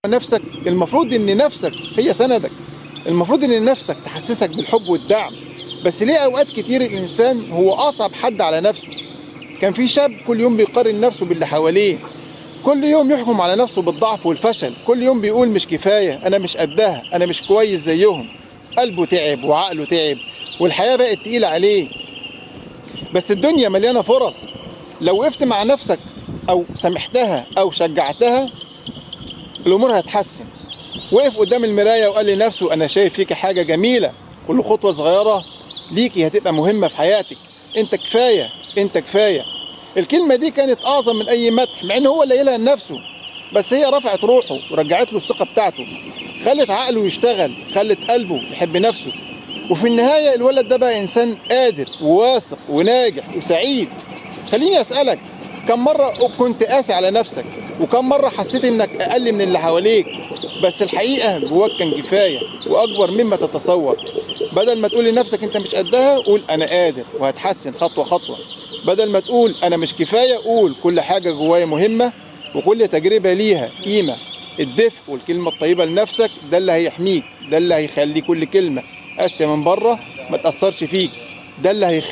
نفسك المفروض ان نفسك هي سندك، المفروض ان نفسك تحسسك بالحب والدعم. بس ليه اوقات كتير الانسان هو اصعب حد على نفسه؟ كان في شاب كل يوم بيقارن نفسه باللي حواليه، كل يوم يحكم على نفسه بالضعف والفشل، كل يوم بيقول مش كفايه، انا مش قدها، انا مش كويس زيهم. قلبه تعب وعقله تعب والحياه بقت تقيله عليه. بس الدنيا مليانه فرص، لو وقفت مع نفسك او سامحتها او شجعتها الامور هتحسن. وقف قدام المرايه وقال لنفسه انا شايف فيك حاجه جميله، كل خطوه صغيره ليكي هتبقى مهمه في حياتك، انت كفايه، انت كفايه. الكلمه دي كانت اعظم من اي مدح، مع ان هو اللي قايلها لنفسه، بس هي رفعت روحه ورجعت له الثقه بتاعته، خلت عقله يشتغل، خلت قلبه يحب نفسه. وفي النهايه الولد ده بقى انسان قادر وواثق وناجح وسعيد. خليني اسالك، كم مره كنت قاسي على نفسك؟ وكم مره حسيت انك اقل من اللي حواليك؟ بس الحقيقه جواك كان كفايه واكبر مما تتصور. بدل ما تقول لنفسك انت مش قدها، قول انا قادر وهتحسن خطوه خطوه. بدل ما تقول انا مش كفايه، قول كل حاجه جوايا مهمه وكل تجربه ليها قيمه. الدفء والكلمه الطيبه لنفسك ده اللي هيحميك، ده اللي هيخلي كل كلمه قاسيه من بره ما تاثرش فيك، ده اللي هيخلي